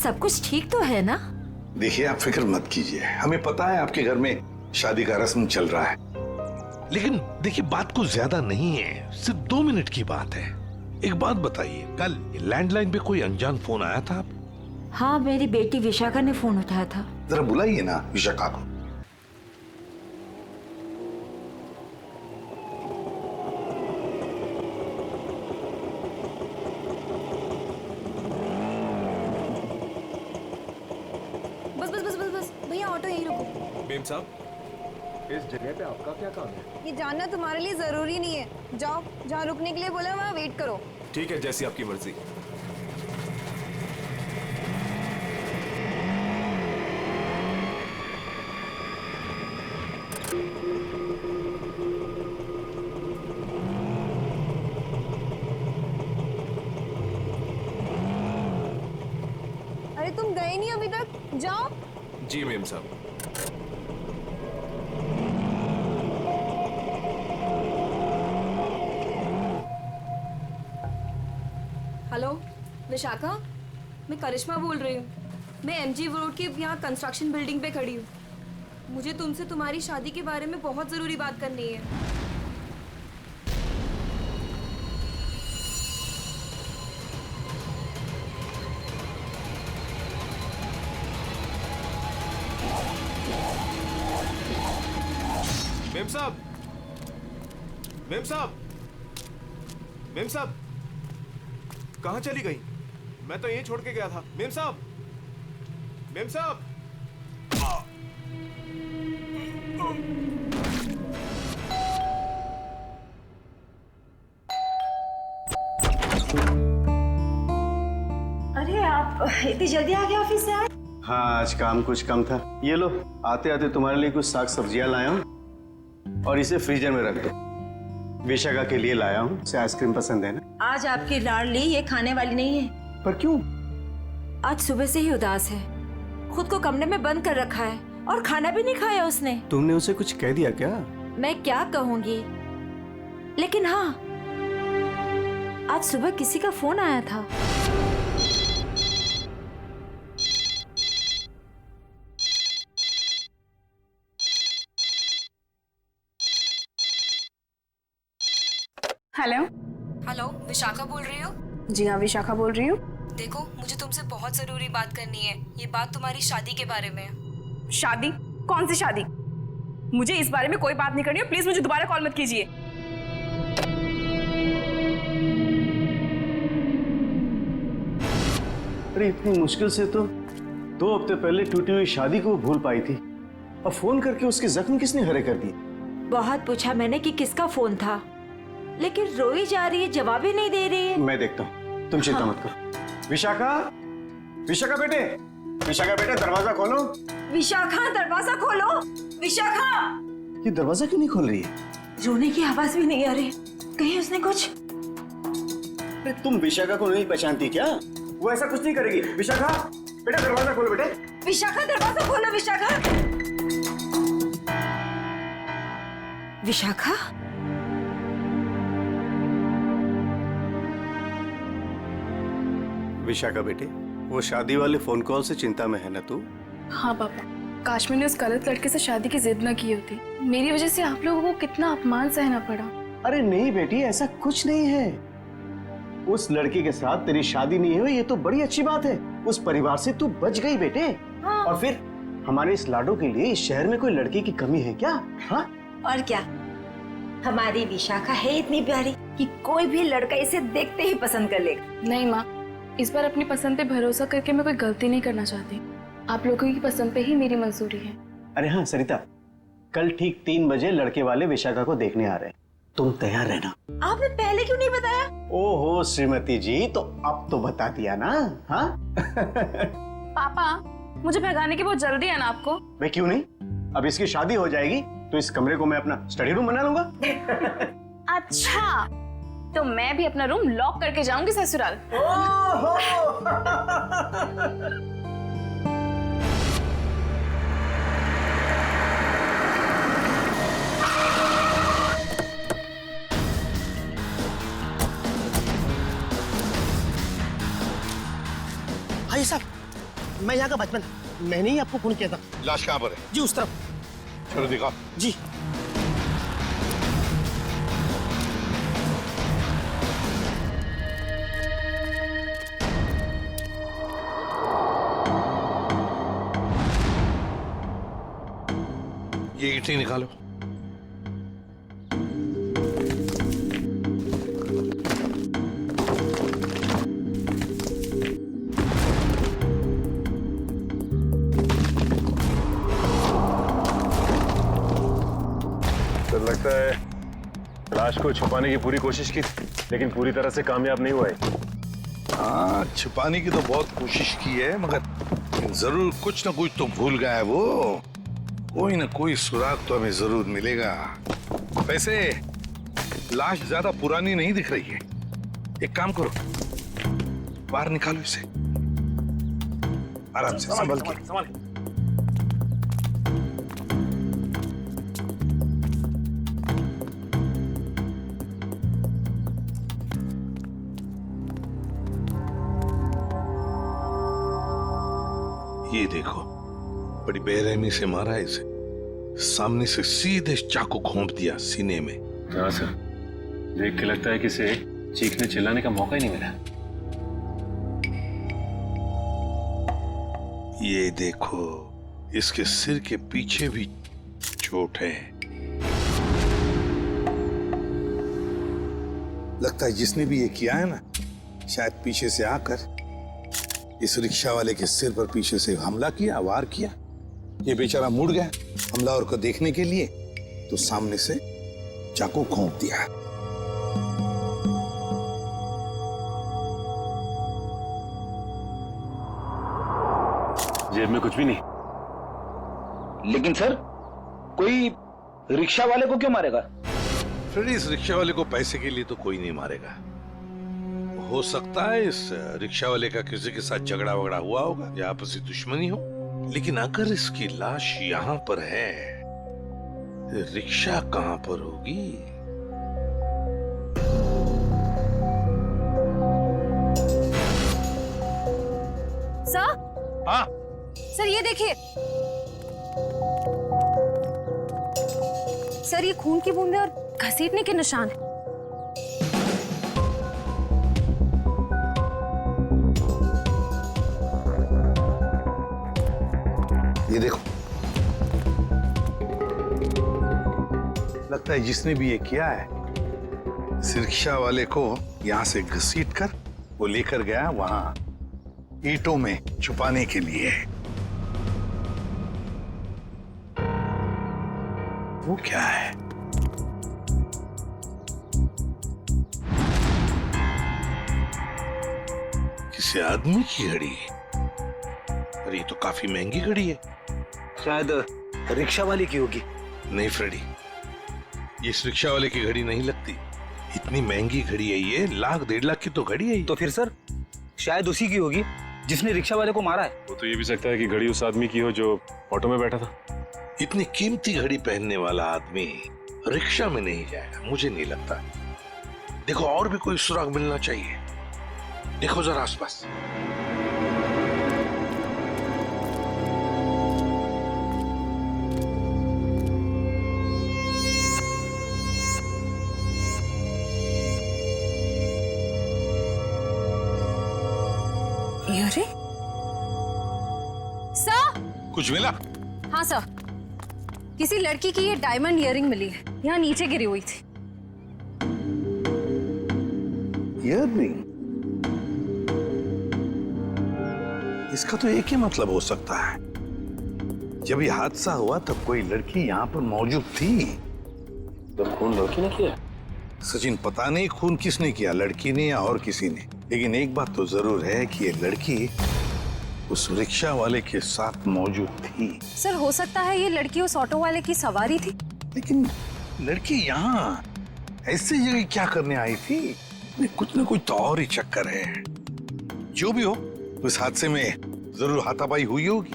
सब कुछ ठीक तो है ना? देखिए आप फिक्र मत कीजिए, हमें पता है आपके घर में शादी का रस्म चल रहा है। लेकिन देखिए बात कुछ ज्यादा नहीं है, सिर्फ 2 मिनट की बात है। एक बात बताइए, कल लैंडलाइन पे कोई अनजान फोन आया था आप? हाँ, मेरी बेटी विशाखा ने फोन उठाया था। जरा बुलाइए ना विशाखा को। बस बस बस बस बस भैया ऑटो यहीं रुको। मेम साहब, इस जगह पे आपका क्या काम है? ये जानना तुम्हारे लिए जरूरी नहीं है। जाओ, जहाँ रुकने के लिए बोला वहाँ वेट करो। ठीक है, जैसी आपकी मर्जी। अरे तुम गए नहीं अभी तक, जाओ। जी मेम साहब। हेलो विशाखा, मैं करिश्मा बोल रही हूँ। मैं एमजी रोड के यहाँ कंस्ट्रक्शन बिल्डिंग पे खड़ी हूँ। मुझे तुमसे तुम्हारी शादी के बारे में बहुत ज़रूरी बात करनी है। मेम साहब, मेम साहब, मेम साहब, कहाँ चली गई? मैं तो यहीं छोड़ के गया था। मेम साहब, मेम साहब। अरे आप इतनी जल्दी आ गए ऑफिस से? आए? हाँ, आज काम कुछ कम था। ये लो, आते आते तुम्हारे लिए कुछ साग सब्जियां लाया हूँ और इसे फ्रीजर में रख दो। विशाखा के लिए लाया हूँ, उसे आइसक्रीम पसंद है ना? आज आपकी लाडली ये खाने वाली नहीं है। पर क्यों? आज सुबह से ही उदास है, खुद को कमरे में बंद कर रखा है और खाना भी नहीं खाया उसने। तुमने उसे कुछ कह दिया क्या? मैं क्या कहूंगी, लेकिन हाँ, आज सुबह किसी का फोन आया था। हेलो हेलो, विशाखा बोल रही हो? जी हाँ, विशाखा बोल रही हूँ। देखो, मुझे तुमसे बहुत जरूरी बात करनी है। ये बात तुम्हारी शादी के बारे में है। शादी? कौन सी शादी? मुझे इस बारे में कोई बात नहीं करनी है। प्लीज मुझे दोबारा कॉल मत कीजिए। अरे इतनी मुश्किल से तो 2 हफ्ते पहले टूटी हुई शादी को भूल पाई थी, और फोन करके उसके जख्म किसने हरे कर दिए? बहुत पूछा मैंने कि किसका फोन था, लेकिन रोई जा रही है, जवाब ही नहीं दे रही है। मैं देखता हूँ, तुम चिंता मत करो। विशाखा, विशाखा बेटे, विशाखा बेटे, दरवाजा खोलो। विशाखा, दरवाजा खोलो। विशाखा! ये दरवाजा क्यों नहीं खोल रही है? रोने की आवाज भी नहीं आ रही, कहीं उसने कुछ? अरे तुम विशाखा को नहीं पहचानती क्या? वो ऐसा कुछ नहीं करेगी। विशाखा बेटा, दरवाजा खोलो बेटे। विशाखा, दरवाजा खोलो। विशाखा! विशाखा? विशाखा बेटे, वो शादी वाले फोन कॉल से चिंता में है ना तू? हाँ पापा, काश मैंने उस गलत लड़के से शादी की जिद न की होती। मेरी वजह से आप लोगों को कितना अपमान सहना पड़ा। अरे नहीं बेटी, ऐसा कुछ नहीं है। उस लड़के के साथ तेरी शादी नहीं हुई, ये तो बड़ी अच्छी बात है। उस परिवार से तू बच गई बेटे। हाँ। और फिर हमारे इस लाडो के लिए इस शहर में कोई लड़के की कमी है क्या? हाँ? और क्या, हमारी विशाखा है इतनी प्यारी कि कोई भी लड़का इसे देखते ही पसंद कर लेगा। नहीं माँ, इस बार अपनी पसंद पे भरोसा करके मैं कोई गलती नहीं करना चाहती। आप लोगों की पसंद पे ही मेरी मंजूरी है। अरे हाँ सरिता, कल ठीक 3 बजे लड़के वाले विशाखा को देखने आ रहे हैं, तुम तैयार रहना। आपने पहले क्यों नहीं बताया? ओहो श्रीमती जी, तो अब तो बता दिया ना। हाँ? पापा, मुझे भगाने की बहुत जल्दी है ना आपको? मैं क्यों नहीं, अब इसकी शादी हो जाएगी तो इस कमरे को मैं अपना स्टडी रूम बना लूंगा। अच्छा, तो मैं भी अपना रूम लॉक करके जाऊंगी ससुराल। भाई साहब, मैं यहाँ का बचपन, मैंने ही आपको फोन किया था। लाश कहाँ पर है? जी उस तरफ। चलो दिखाओ। जी। ये ईंटें निकालो। तो लगता है लाश को छुपाने की पूरी कोशिश की, लेकिन पूरी तरह से कामयाब नहीं हुआ है। हाँ, छुपाने की तो बहुत कोशिश की है, मगर जरूर कुछ ना कुछ तो भूल गया है वो। कोई ना कोई सुराग तो हमें जरूर मिलेगा। वैसे लाश ज्यादा पुरानी नहीं दिख रही है। एक काम करो, बाहर निकालो इसे, आराम से, संभल के। ये देखो, बड़ी बेरहमी से मारा है इसे। सामने से सीधे चाकू घोंप दिया सीने में। हाँ सर, देख के लगता है कि इसे चीखने चिल्लाने का मौका ही नहीं मिला। ये देखो, इसके सिर के पीछे भी चोट है। लगता है जिसने भी ये किया है ना, शायद पीछे से आकर इस रिक्शा वाले के सिर पर पीछे से हमला किया, वार किया। ये बेचारा मुड़ गया हमलावर को देखने के लिए, तो सामने से चाकू घोंप दिया। जेब में कुछ भी नहीं। लेकिन सर, कोई रिक्शा वाले को क्यों मारेगा? फिर इस रिक्शा वाले को पैसे के लिए तो कोई नहीं मारेगा। हो सकता है इस रिक्शा वाले का किसी के साथ झगड़ा वगड़ा हुआ होगा या आपसी दुश्मनी हो, लेकिन अगर इसकी लाश यहाँ पर है, रिक्शा कहाँ पर होगी? सर? हाँ सर ये देखिए सर, ये खून की बूंदें और घसीटने के निशान हैं। ये देखो, लगता है जिसने भी ये किया है, इस रिक्शा वाले को यहां से घसीटकर वो लेकर गया वहां ईंटों में छुपाने के लिए। वो क्या है? किसी आदमी की घड़ी? अरे ये तो काफी महंगी घड़ी है। शायद रिक्शा वाले की होगी। नहीं फ्रेडी, ये इस रिक्शा वाले की घड़ी नहीं लगती। इतनी महंगी घड़ी है ये, 1,00,000-1.5 लाख की तो घड़ी है। तो फिर सर, शायद उसी की होगी जिसने रिक्शा वाले को मारा है। वो तो ये भी सकता है कि घड़ी उस आदमी की हो जो ऑटो में बैठा था। इतनी कीमती घड़ी पहनने वाला आदमी रिक्शा में नहीं जाएगा, मुझे नहीं लगता। देखो और भी कोई सुराग मिलना चाहिए, देखो जरा आसपास। अरे सर, कुछ मिला? हाँ सर, किसी लड़की की ये डायमंड इयररिंग मिली है, यहाँ नीचे गिरी हुई थी। इयररिंग? इसका तो एक ही मतलब हो सकता है, जब ये हादसा हुआ तब कोई लड़की यहाँ पर मौजूद थी। तो खून लड़की ने किया? सचिन, पता नहीं खून किसने किया, लड़की ने या और किसी ने, लेकिन एक बात तो जरूर है कि ये लड़की उस रिक्शा वाले के साथ मौजूद थी। सर हो सकता है ये लड़की उस ऑटो वाले की सवारी थी। लेकिन लड़की यहाँ ऐसी जगह क्या करने आई थी? कुछ न कुछ तो और ही चक्कर है। जो भी हो, उस हादसे में जरूर हाथापाई हुई होगी,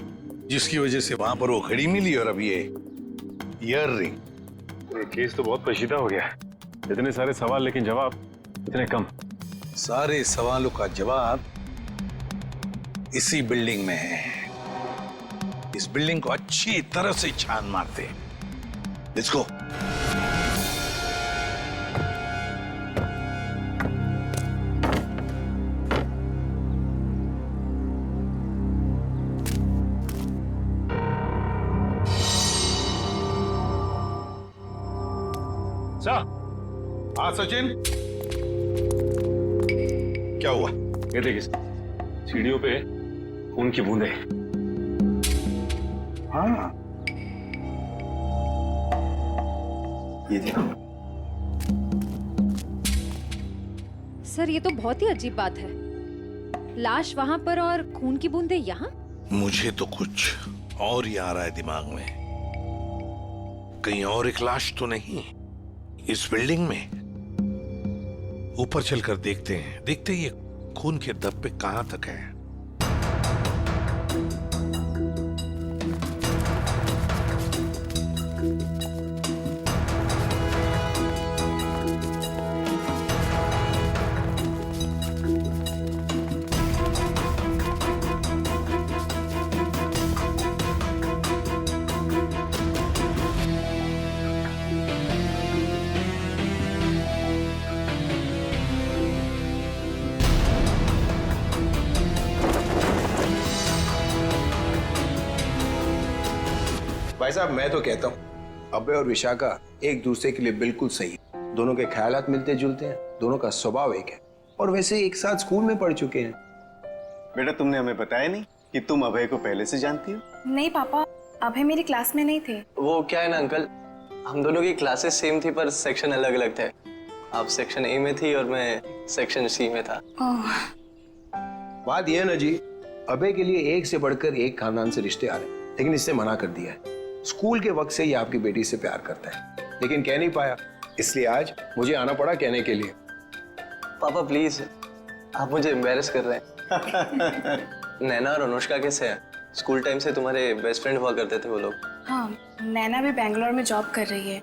जिसकी वजह से वहां पर वो घड़ी मिली और अब ये इयररिंग। ये केस तो बहुत पेचीदा हो गया। इतने सारे सवाल लेकिन जवाब इतने कम। सारे सवालों का जवाब इसी बिल्डिंग में है। इस बिल्डिंग को अच्छी तरह से छान मारते हैं। Let's go. हाँ सचिन, क्या हुआ? ये देखिए सीढ़ियों पे खून की बूंदें। हाँ, ये देखो। सर ये तो बहुत ही अजीब बात है। लाश वहां पर और खून की बूंदें यहाँ। मुझे तो कुछ और ही आ रहा है दिमाग में। कहीं और एक लाश तो नहीं इस बिल्डिंग में? ऊपर चलकर देखते हैं, देखते ही ये खून के धब्बे कहां तक है। भाई साहब, मैं तो कहता हूँ अभय और विशाखा एक दूसरे के लिए बिल्कुल सही है। दोनों के ख्यालात मिलते जुलते हैं, दोनों का स्वभाव एक है और वैसे एक साथ स्कूल में पढ़ चुके हैं। बेटा, तुमने हमें बताया नहीं कि तुम अभय को पहले से जानती हो? नहीं पापा, अभय मेरी क्लास में नहीं थे। वो क्या है ना अंकल, हम दोनों की क्लासेस सेम थी पर सेक्शन अलग अलग थे। आप सेक्शन ए में थी और मैं सेक्शन सी में था। बात यह है ना जी, अभय के लिए एक से बढ़कर एक खानदान से रिश्ते आ रहे हैं, लेकिन इससे मना कर दिया है। स्कूल के वक्त से ही आपकी बेटी से प्यार करता है, लेकिन कह नहीं पाया, इसलिए आज मुझे आना पड़ा कहने के लिए। पापा प्लीज, आप मुझे एम्बैरेस कर रहे हैं। नैना और अनुष्का कैसे हैं? स्कूल टाइम से तुम्हारे बेस्ट फ्रेंड हुआ करते थे वो लोग। हाँ, नैना भी बेंगलोर में जॉब कर रही है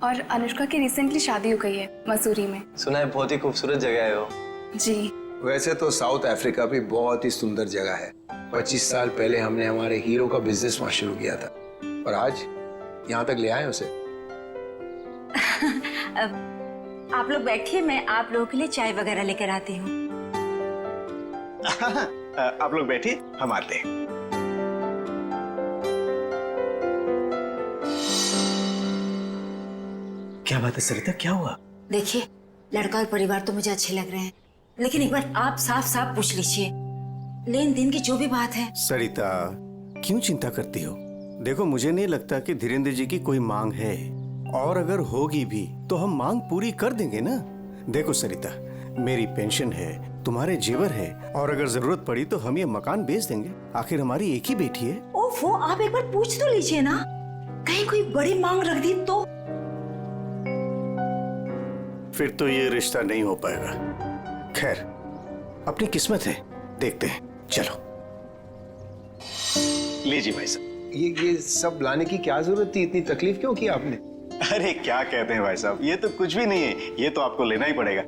और अनुष्का की रिसेंटली शादी हो गई है मसूरी में। सुना है बहुत ही खूबसूरत जगह है वो। जी। वैसे तो साउथ अफ्रीका भी बहुत ही सुंदर जगह है। 25 साल पहले हमने हमारे हीरो का बिजनेस वहां शुरू किया था और आज यहाँ तक ले आए उसे। आप लोग बैठिए, मैं आप लोगों के लिए चाय वगैरह लेकर आती हूँ। आप लोग बैठिए, हम आते हैं। क्या बात है सरिता, क्या हुआ? देखिए, लड़का और परिवार तो मुझे अच्छे लग रहे हैं, लेकिन एक बार आप साफ साफ पूछ लीजिए, लेन देन की जो भी बात है। सरिता, क्यों चिंता करती हो? देखो, मुझे नहीं लगता कि धीरेन्द्र जी की कोई मांग है, और अगर होगी भी तो हम मांग पूरी कर देंगे ना। देखो सरिता, मेरी पेंशन है, तुम्हारे जेवर है, और अगर जरूरत पड़ी तो हम ये मकान बेच देंगे। आखिर हमारी एक ही बेटी है। ओफो, आप एक बार पूछ तो लीजिए ना, कहीं कोई बड़ी मांग रख दी तो। फिर तो ये रिश्ता नहीं हो पाएगा। खैर, अपनी किस्मत है, देखते हैं। चलो लीजिए भाई साहब। ये सब लाने की क्या जरूरत थी? इतनी तकलीफ क्यों की आपने? अरे क्या कहते हैं भाई साहब, ये तो कुछ भी नहीं है, ये तो आपको लेना ही पड़ेगा।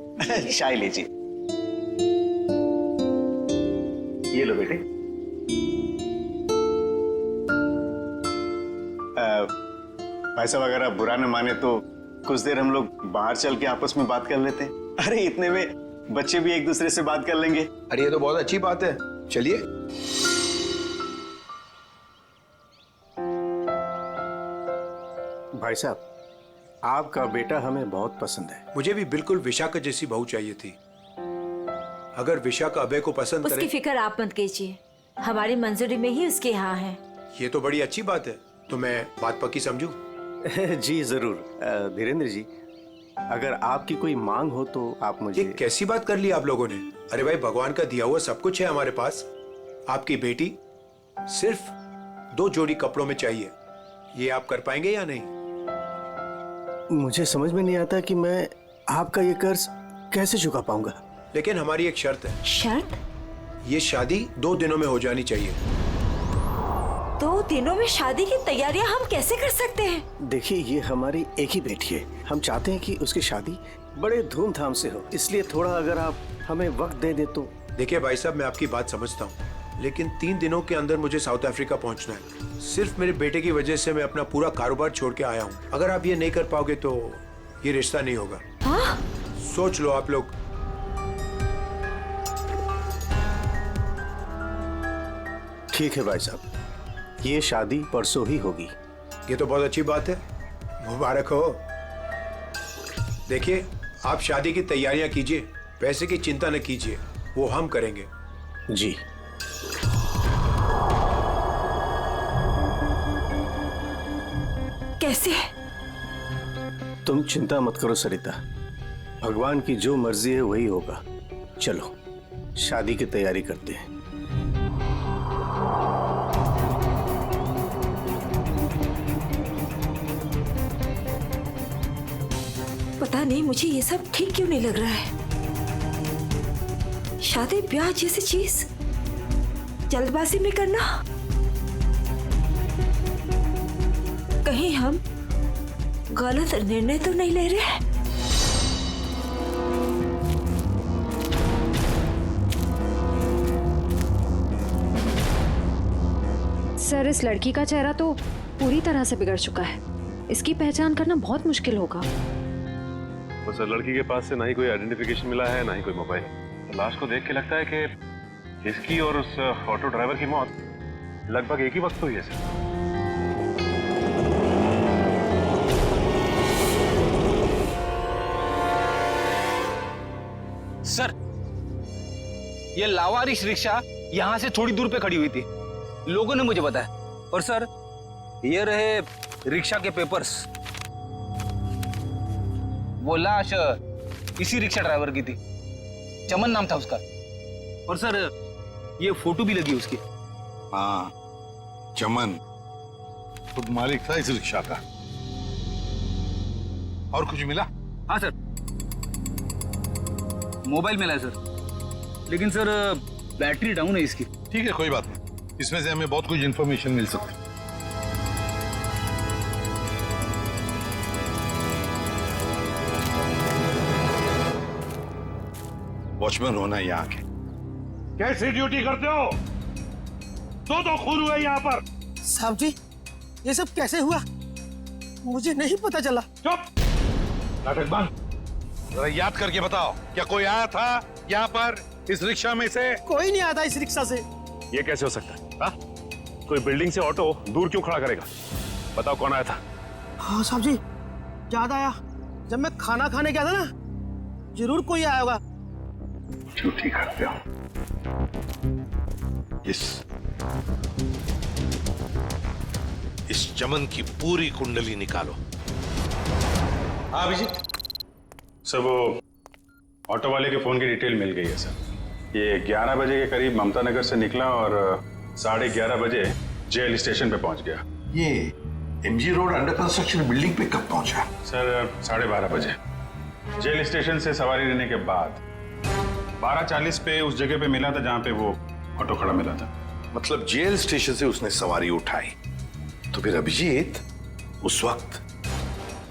चाय लीजिए। ये लो बेटे। भाई साहब, अगर आप बुरा न माने तो कुछ देर हम लोग बाहर चल के आपस में बात कर लेते हैं। अरे इतने में बच्चे भी एक दूसरे से बात कर लेंगे। अरे ये तो बहुत अच्छी बात है, चलिए। भाई साहब, आपका बेटा हमें बहुत पसंद है। मुझे भी बिल्कुल विशाखा जैसी बहू चाहिए थी। अगर विशाखा अभय को पसंद करे। उसकी फिक्र आप मत कीजिए, हमारी मंजूरी में ही उसके यहाँ है। ये तो बड़ी अच्छी बात है, तो मैं बात पक्की समझूं? जी जरूर। धीरेन्द्र जी, अगर आपकी कोई मांग हो तो आप मुझे। ये कैसी बात कर ली आप लोगों ने? अरे भाई, भगवान का दिया हुआ सब कुछ है हमारे पास। आपकी बेटी सिर्फ 2 जोड़ी कपड़ों में चाहिए, ये आप कर पाएंगे या नहीं? मुझे समझ में नहीं आता कि मैं आपका ये कर्ज कैसे चुका पाऊंगा। लेकिन हमारी एक शर्त है। शर्त? ये शादी 2 दिनों में हो जानी चाहिए। 2 दिनों में शादी की तैयारियां हम कैसे कर सकते हैं? देखिए, ये हमारी एक ही बेटी है, हम चाहते हैं कि उसकी शादी बड़े धूमधाम से हो, इसलिए थोड़ा अगर आप हमें वक्त दे दे तो। देखिए भाई साहब, मैं आपकी बात समझता हूँ, लेकिन 3 दिनों के अंदर मुझे साउथ अफ्रीका पहुंचना है। सिर्फ मेरे बेटे की वजह से मैं अपना पूरा कारोबार छोड़ के आया हूँ। अगर आप ये नहीं कर पाओगे तो ये रिश्ता नहीं होगा। हाँ? सोच लो आप लोग। ठीक है भाई साहब, ये शादी परसों ही होगी। ये तो बहुत अच्छी बात है, मुबारक हो। देखिए, आप शादी की तैयारियां कीजिए, पैसे की चिंता न कीजिए, वो हम करेंगे। जी। कैसे? तुम चिंता मत करो सरिता, भगवान की जो मर्जी है वही होगा। चलो शादी की तैयारी करते हैं। पता नहीं मुझे ये सब ठीक क्यों नहीं लग रहा है। शादी ब्याह जैसी चीज जल्दबाजी में करना, कहीं हम गलत निर्णय तो नहीं ले रहे? सर, इस लड़की का चेहरा तो पूरी तरह से बिगड़ चुका है। इसकी पहचान करना बहुत मुश्किल होगा। तो सर, लड़की के पास से ना ही कोई आइडेंटिफिकेशन मिला है, ना ही कोई मोबाइल। तो लाश को देख के लगता है कि इसकी और उस ऑटो ड्राइवर की मौत लगभग एक ही वक्त हुई है सर। सर, ये लावारिश रिक्शा यहाँ से थोड़ी दूर पे खड़ी हुई थी, लोगों ने मुझे बताया। और सर, ये रहे रिक्शा के पेपर्स। वो लाश इसी रिक्शा ड्राइवर की थी, चमन नाम था उसका। और सर, ये फोटो भी लगी उसकी। हाँ, चमन खुद मालिक था इस रिक्शा का। और कुछ मिला? हाँ सर, मोबाइल मिला है सर, लेकिन सर बैटरी डाउन है इसकी। ठीक है, कोई बात नहीं, इसमें से हमें बहुत कुछ इंफॉर्मेशन मिल सकती है। वॉचमैन होना यहाँ के। कैसी ड्यूटी करते हो? दो खून हुए यहाँ पर। साहब जी, ये सब कैसे हुआ? मुझे नहीं पता चला। चुप, नाटक बंद। जरा याद करके बताओ, क्या कोई आया था यहाँ पर इस रिक्शा में से? कोई नहीं आता इस रिक्शा से। ये कैसे हो सकता है? हा? कोई बिल्डिंग से ऑटो दूर क्यों खड़ा करेगा? बताओ कौन आया था? हाँ साहब जी, याद आया, जब मैं खाना खाने गया था ना, जरूर कोई आया होगा। ड्यूटी करते हो। इस चमन की पूरी कुंडली निकालो। हाँ अभिजीत। सर, वो ऑटो वाले के फोन की डिटेल मिल गई है सर। ये 11 बजे के करीब ममता नगर से निकला और 11:30 बजे जेल स्टेशन पे पहुंच गया। ये MG road under construction building पे कब पहुंचा? सर, 12:30 बजे। जेल स्टेशन से सवारी लेने के बाद 12:40 पे उस जगह पे मिला था जहां पे वो ऑटो खड़ा मिला था। मतलब जेल स्टेशन से उसने सवारी उठाई, तो फिर अभिजीत उस वक्त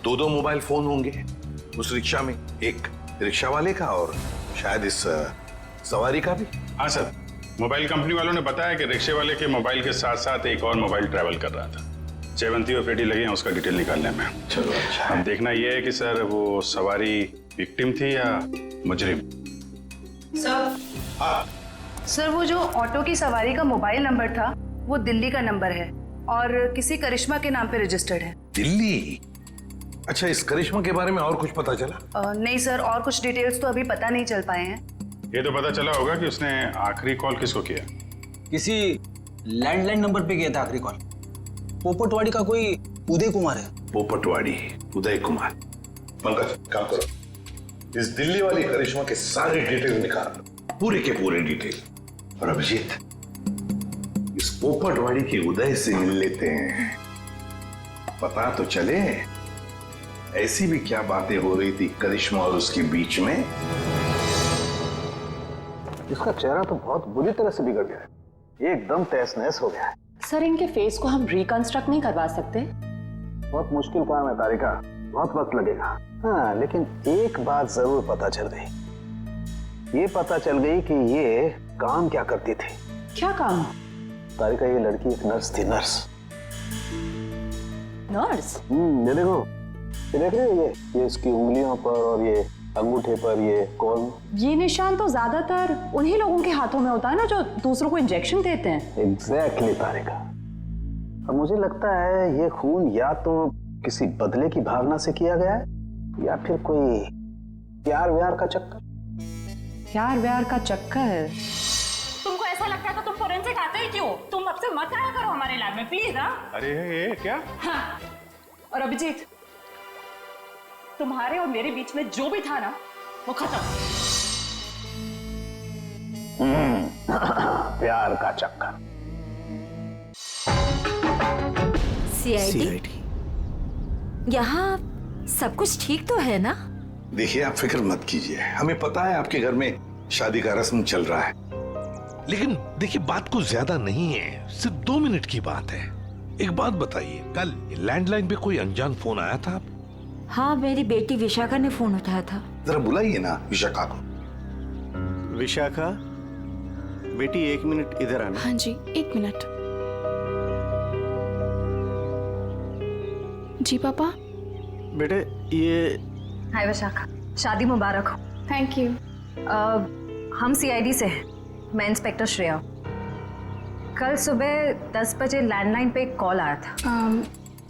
2 मोबाइल फोन होंगे उस रिक्शा में, एक रिक्शा वाले का और शायद इस सवारी का भी। हाँ सर, मोबाइल कंपनी वालों ने बताया कि रिक्शे वाले के मोबाइल के साथ साथ एक और मोबाइल ट्रैवल कर रहा था। चेवंती और पेटी लगे हैं उसका डिटेल निकालने में। चलो अच्छा है। अब देखना यह है कि सर वो सवारी विक्टिम थी या मुजरिम। सर, हाँ सर, वो जो ऑटो की सवारी का मोबाइल नंबर था वो दिल्ली का नंबर है और किसी करिश्मा के नाम पे रजिस्टर्ड है। दिल्ली? अच्छा, इस करिश्मा के बारे में और कुछ पता चला? नहीं सर, और कुछ डिटेल्स तो अभी पता नहीं चल पाए हैं। ये तो पता चला होगा कि उसने आखिरी कॉल किसको किया। किसी लैंडलाइन नंबर पे किया था आखिरी कॉल। पोपटवाड़ी का कोई उदय कुमार है। पोपटवाड़ी, उदय कुमार। पंकज, काम करो, इस दिल्ली वाली करिश्मा के सारे डिटेल निकाल, पूरे के पूरे डिटेल। और अभिजीत, इस पोपटवाड़ी के उदय से मिल लेते हैं, पता तो चले ऐसी भी क्या बातें हो रही थी करिश्मा और उसके बीच में। इसका चेहरा तो बहुत बुरी तरह से बिगड़ गया है, एकदम तहस नहस हो गया है। सर, इनके फेस को हम रिकंस्ट्रक्ट नहीं करवा सकते? बहुत मुश्किल काम है तारिका, बहुत वक्त लगेगा। हाँ, लेकिन एक बात जरूर पता चल गई। ये पता चल गई कि ये काम क्या करती थी। क्या काम? तारिका, ये लड़की एक नर्स थी, नर्स। नर्स? ये देखो, ये देख रहे हो, ये इसकी उंगलियों पर और ये अंगूठे पर ये कौन? ये निशान तो ज्यादातर उन्हीं लोगों के हाथों में होता है ना जो दूसरों को इंजेक्शन देते हैं। एग्जैक्टली तारिका। अब मुझे लगता है ये खून या तो किसी बदले की भावना से किया गया है या फिर कोई प्यार व्यार का चक्कर। प्यार व्यार का चक्कर? तुमको ऐसा लगता है तो तुम फोरेंसिक आते ही क्यों? तुम अब से मत आया करो हमारे लैब में प्लीज। हाँ, अरे ये क्या? हाँ। और अभिजीत, तुम्हारे और मेरे बीच में जो भी था ना वो खत्म। प्यार का चक्कर। सीआईडी? यहाँ सब कुछ ठीक तो है ना? देखिए, आप फिक्र मत कीजिए, हमें पता है आपके घर में शादी का रस्म चल रहा है। लेकिन देखिए, बात कुछ ज्यादा नहीं है, सिर्फ 2 मिनट की बात है। एक बात बताइए, कल लैंडलाइन पे कोई अनजान फोन आया था? हाँ, मेरी बेटी विशाखा ने फोन उठाया था। जरा बुलाइए ना विशाखा को। विशाखा बेटी, 1 मिनट इधर आना। हाँ जी, 1 मिनट। जी पापा। बेटे ये। हाय विशाखा, शादी मुबारक हो। Thank you. हम सीआईडी से हैं, मैं इंस्पेक्टर श्रेया। कल सुबह 10 बजे लैंडलाइन पे एक कॉल आया था।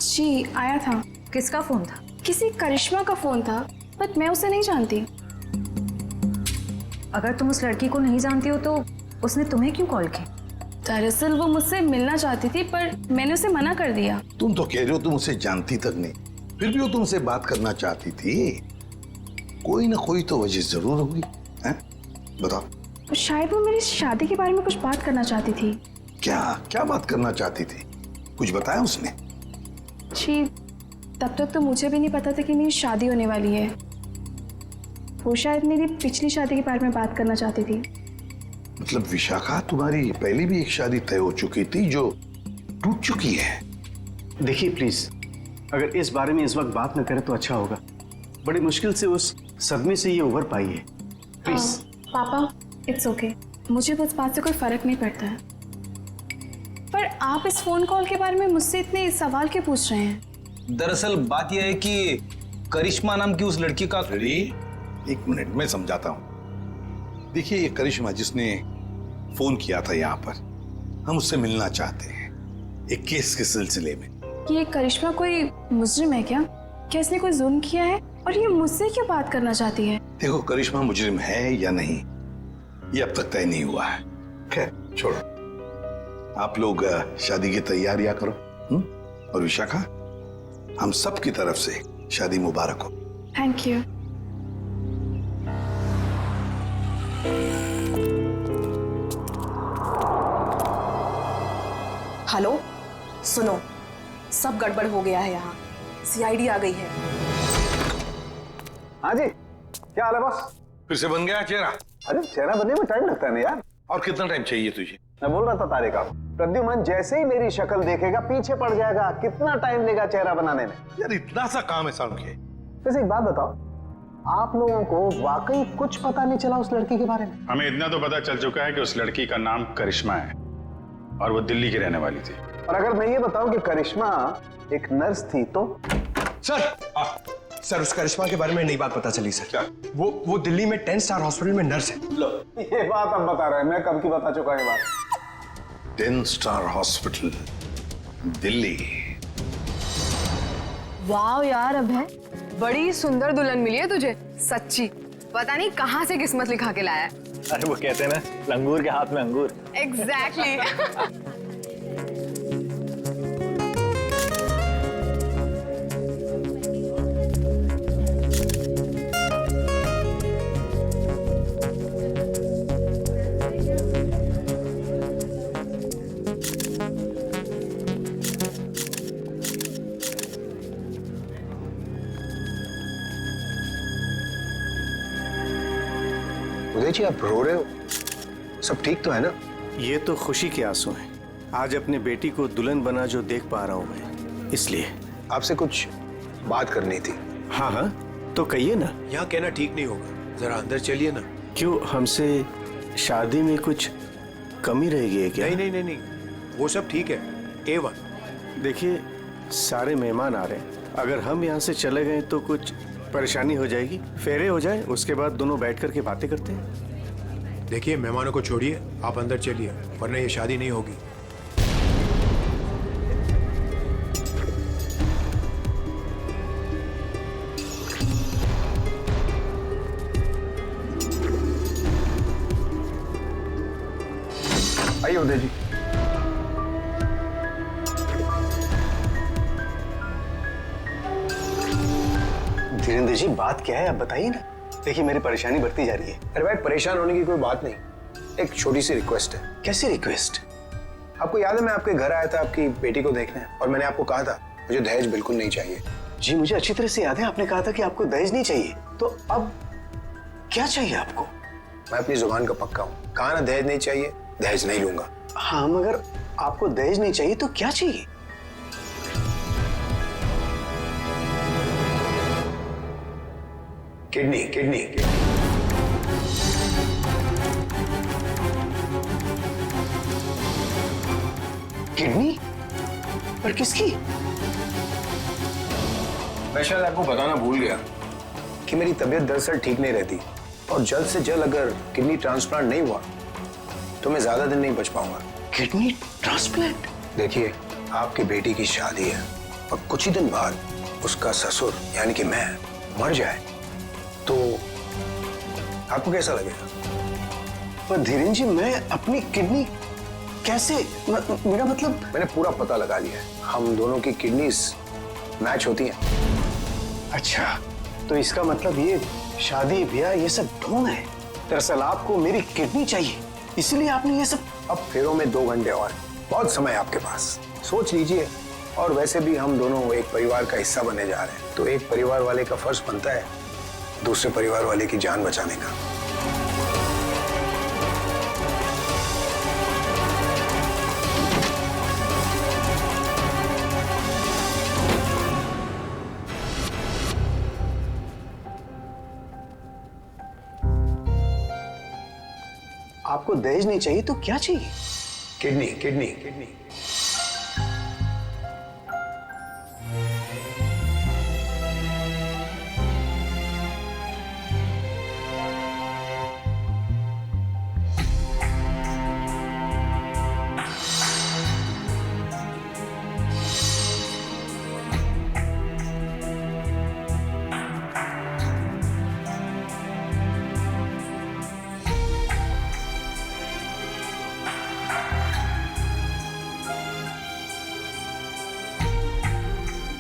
जी आया था। किसका फोन था? किसी करिश्मा का फोन था, बट मैं उसे नहीं जानती। अगर तुम उस लड़की को नहीं जानती हो तो उसने तुम्हें क्यों कॉल की? दरअसल वो मुझसे मिलना चाहती थी पर मैंने उसे मना कर दिया। तुम तो कह रहे हो तुम उसे जानती तक नहीं, फिर भी वो तुमसे बात करना चाहती थी। कोई ना कोई तो वजह जरूर होगी, हैं? बताओ। शायद वो मेरी शादी के बारे में कुछ बात करना चाहती थी। क्या क्या बात करना चाहती थी? कुछ बताया उसने? जी, तब तक तो मुझे भी नहीं पता था कि मेरी शादी होने वाली है। वो शायद मेरी पिछली शादी के बारे में बात करना चाहती थी। मतलब विशाखा, तुम्हारी पहले भी एक शादी तय हो चुकी थी जो टूट चुकी है। देखिए प्लीज, अगर इस बारे में इस वक्त बात न करें तो अच्छा होगा। बड़ी मुश्किल से उस सदमे से ये उभर पाई है। प्लीज। पापा, इट्स ओके, मुझे उस बात से कोई फर्क नहीं पड़ता है। पर आप इस फोन कॉल के बारे में मुझसे इतने सवाल क्यों पूछ रहे हैं? दरअसल बात यह है कि करिश्मा नाम की उस लड़की का। एक मिनट, मैं समझाता हूँ। देखिए, ये करिश्मा जिसने फोन किया था यहाँ पर, हम उससे मिलना चाहते हैं एक केस के सिलसिले में। ये करिश्मा कोई मुजरिम है क्या? क्या इसने कोई जुल्म किया है और ये मुझसे क्यों बात करना चाहती है? देखो, करिश्मा मुजरिम है या नहीं ये अब तक तय नहीं हुआ है। खैर छोड़ो, आप लोग शादी की तैयारियां करो। और विशाखा, हम सब की तरफ से शादी मुबारक हो। Thank you. हेलो, सुनो, सब गड़बड़ हो गया है यहाँ। सीआईडी आ गई है। हाँ जी, क्या हाल है बॉस? फिर से बन गया चेहरा? अरे चेहरा बनने में टाइम लगता है ना यार। और कितना टाइम चाहिए तुझे? मैं बोल रहा था तारिका, प्रद्युमन जैसे ही मेरी शक्ल देखेगा पीछे पड़ जाएगा। कितना टाइम लेगा चेहरा बनाने में? यार इतना सा काम है सारुण के। वैसे एक बात बताओ, आप लोगों को वाकई कुछ पता नहीं चला उस लड़की के बारे में? हमें इतना तो पता चल चुका है कि उस लड़की का नाम करिश्मा है और वो दिल्ली की रहने वाली थी। और अगर मैं ये बताऊं कि करिश्मा एक नर्स थी तो? सर, उस करिश्मा के बारे में नई बात पता चली सर। क्या? वो दिल्ली में 10 स्टार हॉस्पिटल में नर्स है। लो, ये बात अब बता रहे हैं, मैं कब की बता चुका ये बात। 10 स्टार हॉस्पिटल, दिल्ली। वाह यार अभय, बड़ी सुंदर दुल्हन मिली है तुझे, सच्ची। पता नहीं कहाँ से किस्मत लिखा के लाया है। अरे वो कहते हैं ना, लंगूर के हाथ में अंगूर। एग्जैक्टली। उदय जी, आप रो रहे हो? सब ठीक तो है ना? ये तो खुशी के आंसू हैं। आज अपने बेटी को दुल्हन बना जो देख पा रहा हूं मैं, इसलिए। आपसे कुछ बात करनी थी। हाँ हाँ, तो कहिए ना। यहाँ कहना ठीक नहीं होगा, जरा अंदर चलिए ना। क्यों, हमसे शादी में कुछ कमी रहेगी है क्या? नहीं नहीं नहीं नहीं, वो सब ठीक है, A1। देखिए सारे मेहमान आ रहे हैं, अगर हम यहाँ से चले गए तो कुछ परेशानी हो जाएगी। फेरे हो जाए, उसके बाद दोनों बैठ करके बातें करते हैं। देखिए मेहमानों को छोड़िए, आप अंदर चलिए, वरना ये शादी नहीं होगी। आइए उदय जी। धीरेन्द्र जी बात क्या है आप बताइए ना। देखिए मेरी परेशानी बढ़ती जा रही है। अरे भाई परेशान होने की कोई बात नहीं, एक छोटी सी रिक्वेस्ट है। कैसी रिक्वेस्ट? आपको याद है मैं आपके घर आया था आपकी बेटी को देखने, और मैंने आपको कहा था मुझे दहेज बिल्कुल नहीं चाहिए। जी मुझे अच्छी तरह से याद है, आपने कहा था कि आपको दहेज नहीं चाहिए, तो अब क्या चाहिए आपको? मैं अपनी जुबान का पक्का हूँ, कहा ना दहेज नहीं चाहिए, दहेज नहीं लूंगा। हाँ मगर आपको दहेज नहीं चाहिए तो क्या चाहिए? Kidney kidney. किडनी? पर किसकी? मैं शायद आपको बताना भूल गया कि मेरी तबीयत दरअसल ठीक नहीं रहती, और जल्द से जल्द अगर किडनी ट्रांसप्लांट नहीं हुआ तो मैं ज्यादा दिन नहीं बच पाऊंगा। Kidney transplant? देखिए आपकी बेटी की शादी है, और कुछ ही दिन बाद उसका ससुर यानी कि मैं मर जाए तो आपको कैसा लगेगा? पर धीरेन्द्र जी मैं अपनी किडनी कैसे, मेरा मतलब मैंने पूरा पता लगा लिया है, हम दोनों की किडनीज मैच होती हैं। अच्छा तो इसका मतलब ये शादी ब्याह ये सब ढोंग है। दरअसल आपको मेरी किडनी चाहिए, इसलिए आपने ये सब। अब फेरों में 2 घंटे और, बहुत समय आपके पास, सोच लीजिए। और वैसे भी हम दोनों एक परिवार का हिस्सा बनने जा रहे हैं, तो एक परिवार वाले का फर्ज बनता है दूसरे परिवार वाले की जान बचाने का। आपको दहेज नहीं चाहिए तो क्या चाहिए? Kidney kidney kidney.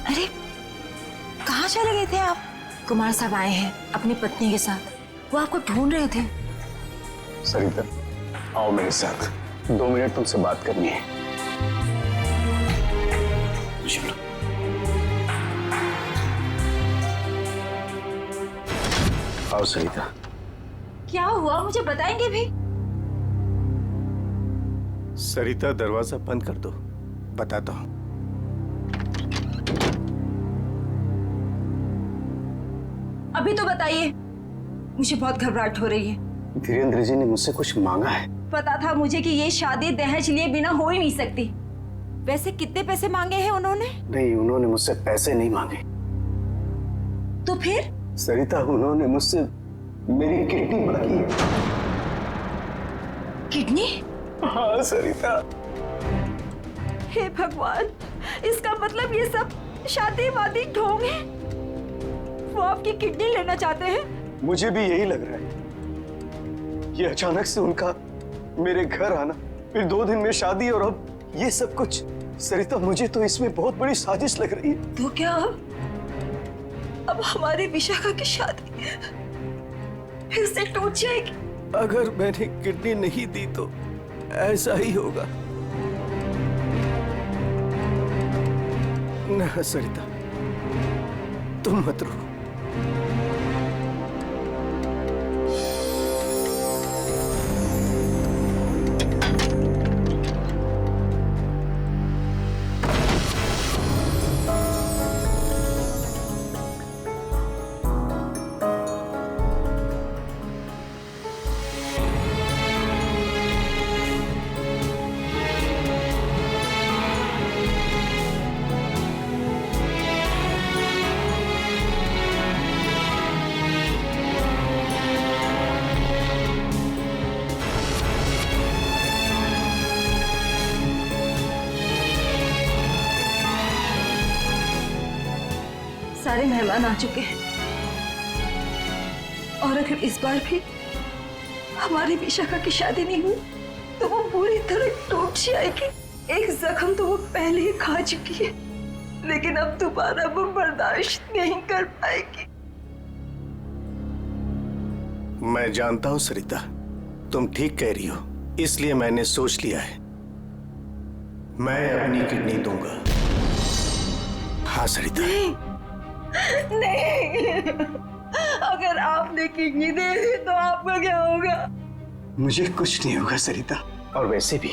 अरे कहाँ चले गए थे आप? कुमार साहब आए हैं अपनी पत्नी के साथ, वो आपको ढूंढ रहे थे। सरिता आओ मेरे साथ, 2 मिनट तुमसे बात करनी है। चलो। आओ सरिता। क्या हुआ मुझे बताएंगे भी? सरिता दरवाजा बंद कर दो, बताता हूं। अभी तो बताइए, मुझे बहुत घबराहट हो रही है। धीरेन्द्र जी ने मुझसे कुछ मांगा है। पता था मुझे कि ये शादी दहेज लिए बिना हो ही नहीं सकती। वैसे कितने पैसे मांगे हैं उन्होंने? नहीं उन्होंने मुझसे पैसे नहीं मांगे। तो फिर? सरिता उन्होंने मुझसे मेरी किडनी मांगी है। किडनी? हाँ सरिता। हे भगवान, इसका मतलब ये सब शादी वादी ढोंग है। वो आपकी किडनी लेना चाहते हैं? मुझे भी यही लग रहा है। ये अचानक से उनका मेरे घर आना, फिर 2 दिन में शादी, और अब ये सब कुछ। सरिता मुझे तो इसमें बहुत बड़ी साजिश लग रही है। तो क्या अब हमारी विशाखा की शादी फिर से टूट जाएगी? अगर मैंने किडनी नहीं दी तो ऐसा ही होगा। ना सरिता तुम मत रो। सारे मेहमान आ चुके हैं और अगर इस बार भी हमारी विशाखा की शादी नहीं हुई तो वो पूरी तरह टूट जाएगी। एक जख्म तो वो पहले ही खा चुकी है, लेकिन अब दोबारा वो बर्दाश्त नहीं कर पाएगी। मैं जानता हूं सरिता, तुम ठीक कह रही हो, इसलिए मैंने सोच लिया है मैं अपनी किडनी दूंगा। हाँ सरिता। नहीं, अगर आपने किडनी दे दी तो आपका क्या होगा? मुझे कुछ नहीं होगा सरिता। और वैसे भी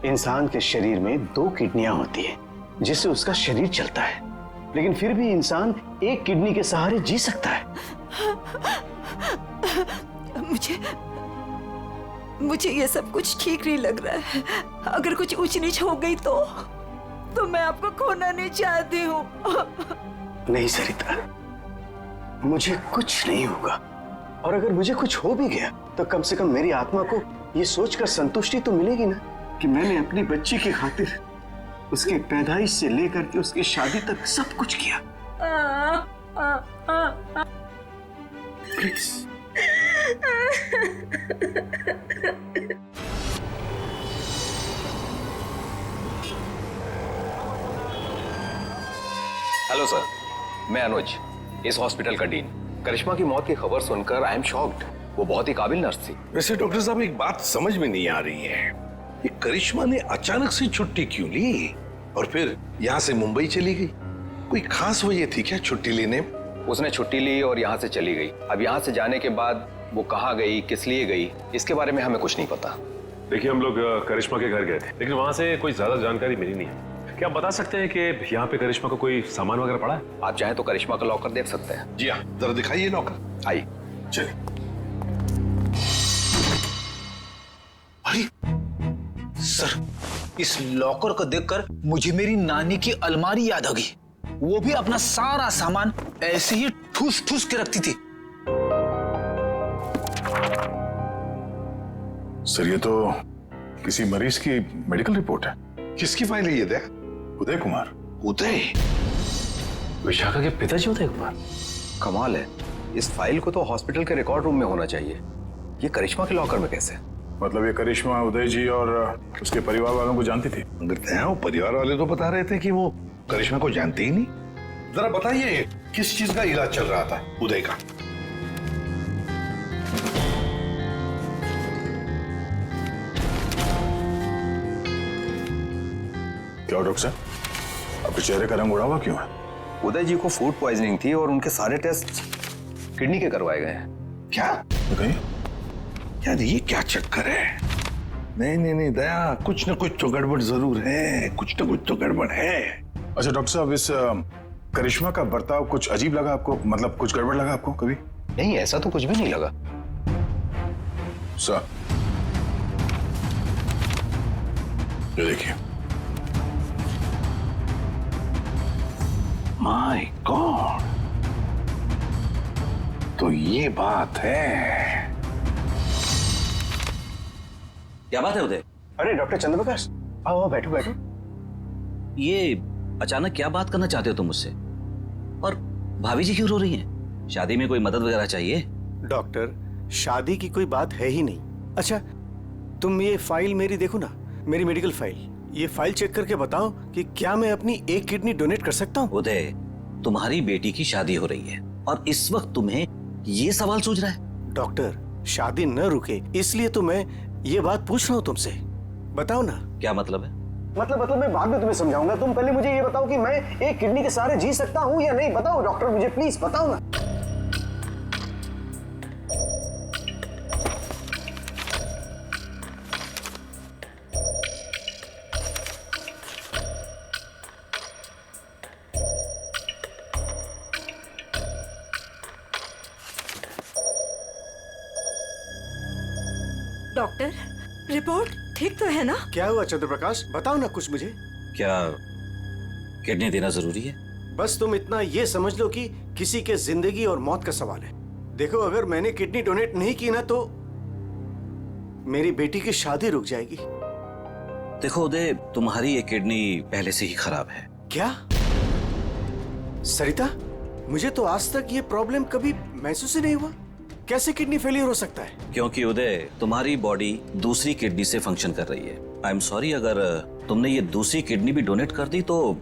इंसान के शरीर में 2 किडनियां होती हैं जिससे उसका शरीर चलता है, लेकिन फिर भी इंसान एक किडनी के सहारे जी सकता है। मुझे ये सब कुछ ठीक नहीं लग रहा है। अगर कुछ ऊंच नीच हो गई तो मैं आपको खोना नहीं चाहती हूँ। नहीं सरिता, मुझे कुछ नहीं होगा, और अगर मुझे कुछ हो भी गया तो कम से कम मेरी आत्मा को ये सोचकर संतुष्टि तो मिलेगी ना कि मैंने अपनी बच्ची की खातिर उसके पैदाइश से लेकर के उसकी शादी तक सब कुछ किया। प्लीज। हेलो सर, मैं अनुज, इस हॉस्पिटल का डीन। करिश्मा की मौत की खबर सुनकर आई एम शॉक्ड। वो बहुत ही काबिल नर्स थी। वैसे डॉक्टर साहब एक बात समझ में नहीं आ रही है, ये करिश्मा ने अचानक से छुट्टी क्यों ली और फिर यहाँ से मुंबई चली गई? कोई खास वजह थी क्या छुट्टी लेने? उसने छुट्टी ली और यहाँ से चली गई। अब यहाँ से जाने के बाद वो कहाँ गई, किस लिए गई, इसके बारे में हमें कुछ नहीं पता। देखिए, हम लोग करिश्मा के घर गए थे, लेकिन वहाँ से कोई ज्यादा जानकारी मिली नहीं है। क्या आप बता सकते हैं कि यहाँ पे करिश्मा को कोई सामान वगैरह पड़ा है? आप चाहें तो करिश्मा का लॉकर देख सकते हैं। जी हाँ, जरा दिखाइए लॉकर। आइए। चलिए। अरे सर, इस लॉकर को देखकर मुझे मेरी नानी की अलमारी याद आ गई। वो भी अपना सारा सामान ऐसे ही ठूस ठूस के रखती थी। सर, ये तो किसी मरीज की मेडिकल रिपोर्ट है। किसकी फाइल है ये? दया? उदय कुमार। उदय? विशाखा के पिताजी उदय कुमार? कमाल है, इस फाइल को तो हॉस्पिटल के रिकॉर्ड रूम में होना चाहिए। ये करिश्मा के लॉकर में कैसे? मतलब ये करिश्मा उदय जी और उसके परिवार वालों को जानती थी? वो परिवार वाले तो बता रहे थे कि वो करिश्मा को जानते ही नहीं। जरा बताइए, किस चीज का इलाज चल रहा था उदय का? क्या डॉक्टर साहब, आपके चेहरे का रंग उड़ा हुआ क्यों है? उदय जी को फूड पॉइजनिंग थी और उनके सारे टेस्ट किडनी के करवाए गए हैं। क्या? बताइए। यार ये क्या चक्कर है? नहीं दया, कुछ न कुछ तो गड़बड़ जरूर है, कुछ न कुछ तो गड़बड़ है। अच्छा डॉक्टर साहब, इस करिश्मा का बर्ताव कुछ अजीब लगा आपको? मतलब कुछ गड़बड़ लगा आपको कभी? नहीं, ऐसा तो कुछ भी नहीं लगा। सर, ये देखिए। माय गॉड, तो ये बात है। क्या बात है उदय? अरे डॉक्टर चंद्रप्रकाश, आओ बैठो बैठो। ये अचानक क्या बात करना चाहते हो तुम मुझसे? और भाभी जी क्यों रो रही हैं? शादी में कोई मदद वगैरह चाहिए? डॉक्टर, शादी की कोई बात है ही नहीं। अच्छा, तुम ये फाइल मेरी देखो ना, मेरी मेडिकल फाइल। ये फाइल चेक करके बताओ कि क्या मैं अपनी एक किडनी डोनेट कर सकता हूँ? उदय, तुम्हारी बेटी की शादी हो रही है और इस वक्त तुम्हें ये सवाल सूझ रहा है? डॉक्टर, शादी न रुके इसलिए तो मैं ये बात पूछ रहा हूँ तुमसे। बताओ ना। क्या मतलब है? मतलब मैं बाद में तुम्हें समझाऊंगा। तुम पहले मुझे ये बताओ कि मैं एक किडनी के सहारे जी सकता हूँ या नहीं। बताओ डॉक्टर, मुझे प्लीज बताओ ना। डॉक्टर, रिपोर्ट ठीक तो है ना? क्या हुआ चंद्रप्रकाश, बताओ ना कुछ मुझे। क्या किडनी देना जरूरी है? बस तुम इतना ये समझ लो कि किसी के जिंदगी और मौत का सवाल है। देखो, अगर मैंने किडनी डोनेट नहीं की ना तो मेरी बेटी की शादी रुक जाएगी। देखो उदय, तुम्हारी ये किडनी पहले से ही खराब है। क्या? सरिता, मुझे तो आज तक ये प्रॉब्लम कभी महसूस ही नहीं हुआ। कैसे किडनी फेलियर हो सकता है? क्योंकि उदय, तुम्हारी बॉडी दूसरी किडनी से फंक्शन कर रही है। आई एम सॉरी, अगर तुमने ये दूसरी किडनी भी डोनेट कर दी तो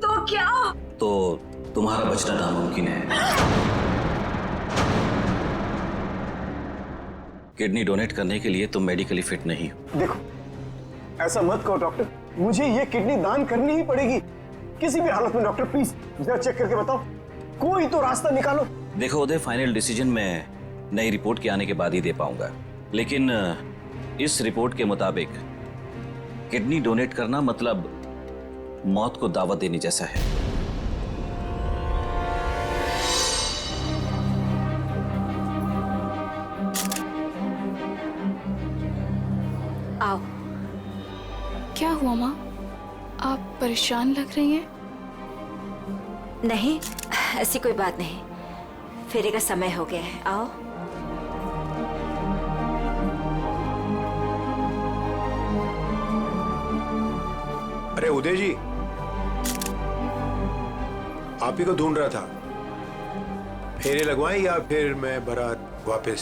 क्या? तो तुम्हारा बचना नामुमकिन है। किडनी डोनेट करने के लिए तुम मेडिकली फिट नहीं हो। देखो, ऐसा मत कहो डॉक्टर, मुझे ये किडनी दान करनी ही पड़ेगी किसी भी हालत में। डॉक्टर प्लीज जरा चेक करके बताओ, कोई तो रास्ता निकालो। देखो उदय, फाइनल डिसीजन मैं नई रिपोर्ट के आने के बाद ही दे पाऊंगा, लेकिन इस रिपोर्ट के मुताबिक किडनी डोनेट करना मतलब मौत को दावत देने जैसा है। आओ। क्या हुआ माँ? आप परेशान लग रही हैं। नहीं, ऐसी कोई बात नहीं। फेरे का समय हो गया है, आओ। अरे उदय जी, आप ही को ढूंढ रहा था। फेरे लगवाएं या फिर मैं बारात वापस?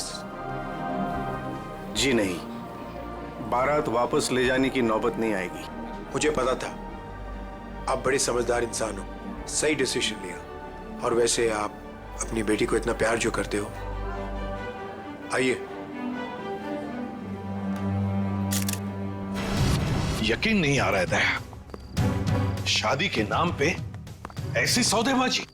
जी नहीं, बारात वापस ले जाने की नौबत नहीं आएगी। मुझे पता था, आप बड़े समझदार इंसान हो, सही डिसीजन लिया। और वैसे आप अपनी बेटी को इतना प्यार जो करते हो, आइए। यकीन नहीं आ रहा है दया, शादी के नाम पे ऐसी सौदेबाजी।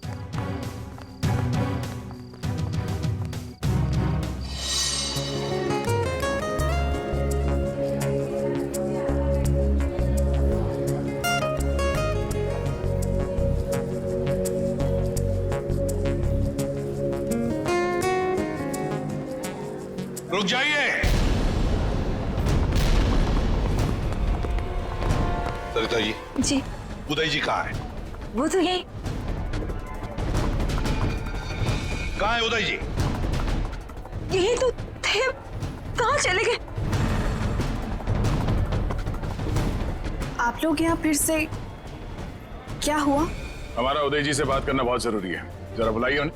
रुक जाइए। सरिता जी, उदय जी कहाँ है? वो तो यही। कहाँ है उदय जी? यही तो थे, कहाँ चले गए? आप लोग यहाँ फिर से क्या हुआ? हमारा उदय जी से बात करना बहुत जरूरी है, जरा बुलाइए उन्हें।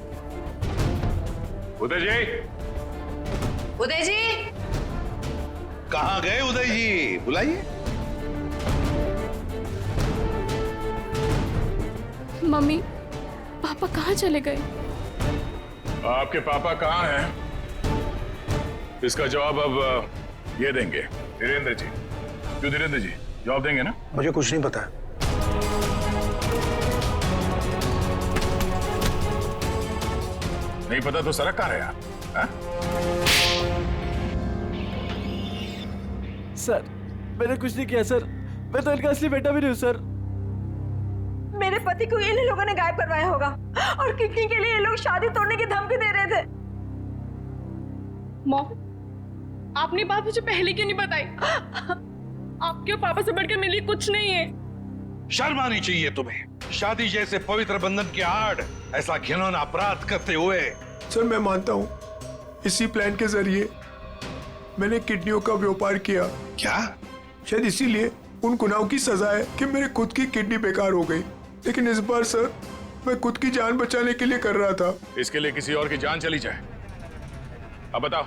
उदय जी! उदय जी! कहाँ गए उदय जी? बुलाइए। मम्मी, पापा कहाँ चले गए? आपके पापा कहाँ हैं? इसका जवाब अब ये देंगे धीरेन्द्र जी। क्यों धीरेन्द्र जी, जवाब देंगे ना? मुझे कुछ नहीं पता। नहीं पता तो सड़क कहाँ रहे आप? सर, मैंने कुछ नहीं किया सर। मैं तो इनका असली बेटा भी नहीं हूँ सर। मेरे पति को इन लोगों ने गायब करवाया होगा और किडनी के लिए ये लोग शादी तोड़ने की धमकी दे रहे थे। मॉम, आपने बात मुझे पहले क्यों नहीं बताई? आपके और पापा से बढ़कर मेरे लिए कुछ नहीं है। शर्म आनी चाहिए तुम्हें, शादी जैसे पवित्र बंधन के आड़ ऐसा घिनौना अपराध करते हुए। सर, मैं मानता हूँ इसी प्लान के जरिए मैंने किडनियों का व्यापार किया। क्या? शायद इसीलिए उन गुनाहों की सजा है कि मेरे खुद की किडनी बेकार हो गई। लेकिन इस बार सर, मैं खुद की जान बचाने के लिए कर रहा था। इसके लिए किसी और की जान चली जाए? अब बताओ,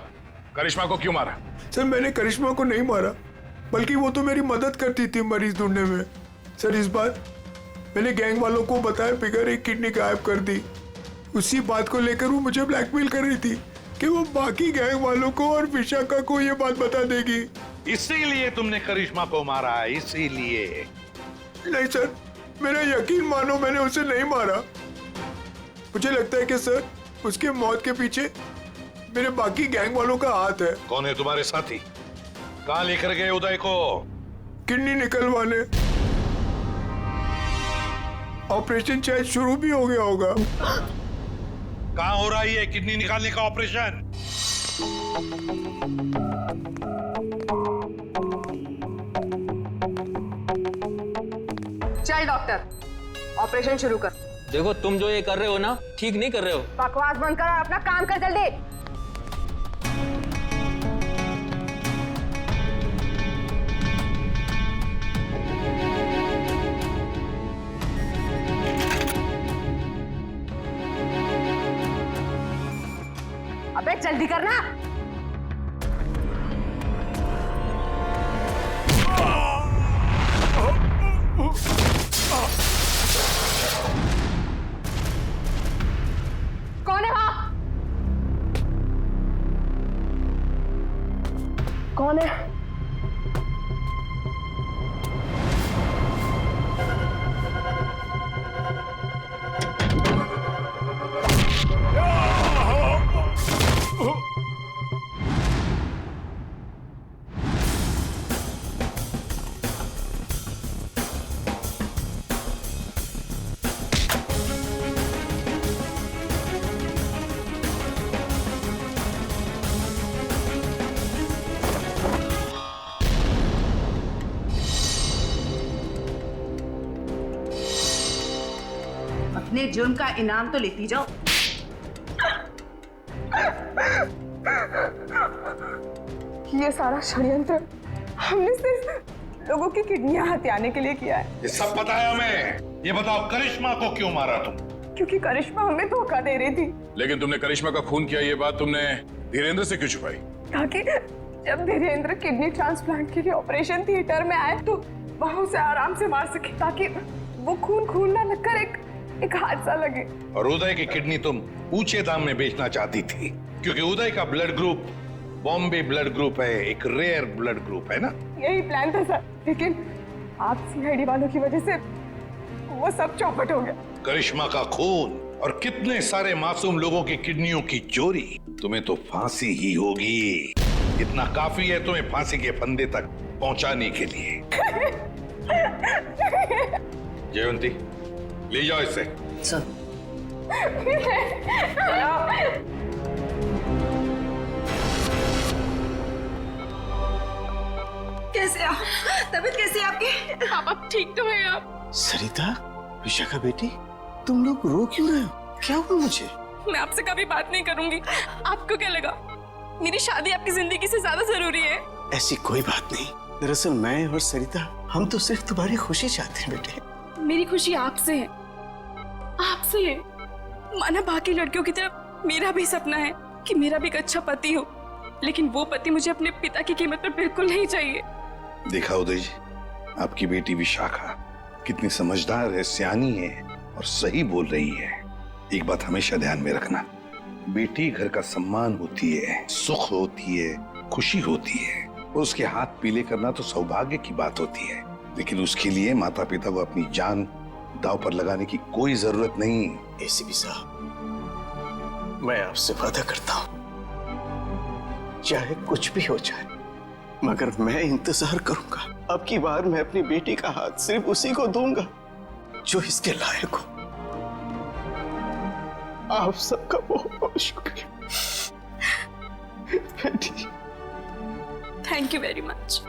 करिश्मा को क्यों मारा? सर, मैंने करिश्मा को नहीं मारा, बल्कि वो तो मेरी मदद करती थी मरीज ढूंढने में। सर, इस बार मैंने गैंग वालों को बताया बिगैर एक किडनी गायब कर दी। उसी बात को लेकर वो मुझे ब्लैकमेल कर रही थी कि वो बाकी गैंग वालों को और विशाखा को ये बात बता देगी। इसीलिए तुमने करिश्मा को मारा है? इसीलिए? नहीं सर, मेरा यकीन मानो, मैंने उसे नहीं मारा। मुझे लगता है कि सर, उसके मौत के पीछे मेरे बाकी गैंग वालों का हाथ है। कौन है तुम्हारे साथी? कहाँ लेकर गए उदय को? किडनी निकलवाने। ऑपरेशन शायद शुरू भी हो गया होगा। कहाँ हो रहा है ये किडनी निकालने का ऑपरेशन? चल डॉक्टर, ऑपरेशन शुरू कर। देखो, तुम जो ये कर रहे हो ना, ठीक नहीं कर रहे हो। बकवास बंद कर और अपना काम कर जल्दी। है, जल्दी करना। कौन है वहां? कौन है? अपने जुर्म का इनाम तो लेती जाओ। ये सारा षड्यंत्र हमने सिर्फ लोगों की किडनियां हथियाने के लिए किया है। ये सब पता है हमें। ये बताओ करिश्मा को क्यों मारा तुम? क्योंकि करिश्मा हमें धोखा दे रही थी। लेकिन तुमने करिश्मा का खून किया, ये बात तुमने धीरेन्द्र से क्यों छुपाई? ताकि जब धीरेन्द्र किडनी ट्रांसप्लांट के लिए ऑपरेशन थिएटर में आए तो वहां उसे आराम से मार सके, ताकि वो खून ना लगकर एक हादसा लगे। और उदय की किडनी तुम ऊंचे दाम में बेचना चाहती थी, क्योंकि उदय का blood group Bombay blood group है, एक रेयर ब्लड ग्रुप है ना? यही प्लान था सर, लेकिन आप सीआईडी वालों की वजह से वो सब चौपट हो गया। करिश्मा का खून और कितने सारे मासूम लोगों की किडनियों की चोरी, तुम्हें तो फांसी ही होगी। इतना काफी है तुम्हें फांसी के फंदे तक पहुंचाने के लिए। जयवंती, ले जाओ इसे। सर। कैसे आप? तबीयत कैसी है आपकी? आप ठीक तो है आप? सरिता, विशाखा बेटी, तुम लोग रो क्यों रहे हो? क्या हुआ मुझे? मैं आपसे कभी बात नहीं करूंगी। आपको क्या लगा मेरी शादी आपकी जिंदगी से ज्यादा जरूरी है? ऐसी कोई बात नहीं। दरअसल मैं और सरिता, हम तो सिर्फ तुम्हारी खुशी चाहते हैं बेटे। मेरी खुशी आपसे है, आपसे है। माना बाकी लड़कियों की तरह मेरा भी सपना है कि मेरा भी एक अच्छा पति हो, लेकिन वो पति मुझे अपने पिता की कीमत पर बिल्कुल नहीं चाहिए। देखा उदय जी, आपकी बेटी विशाखा कितनी समझदार है, सियानी है और सही बोल रही है। एक बात हमेशा ध्यान में रखना, बेटी घर का सम्मान होती है, सुख होती है, खुशी होती है। और उसके हाथ पीले करना तो सौभाग्य की बात होती है, लेकिन उसके लिए माता पिता को अपनी जान दांव पर लगाने की कोई जरूरत नहीं। एसीपी साहब, मैं आपसे वादा करता हूं, चाहे कुछ भी हो जाए, मगर मैं इंतजार करूंगा। अब की बार मैं अपनी बेटी का हाथ सिर्फ उसी को दूंगा जो इसके लायक हो। आप सबका बहुत बहुत शुक्रिया बेटी। Thank you very much.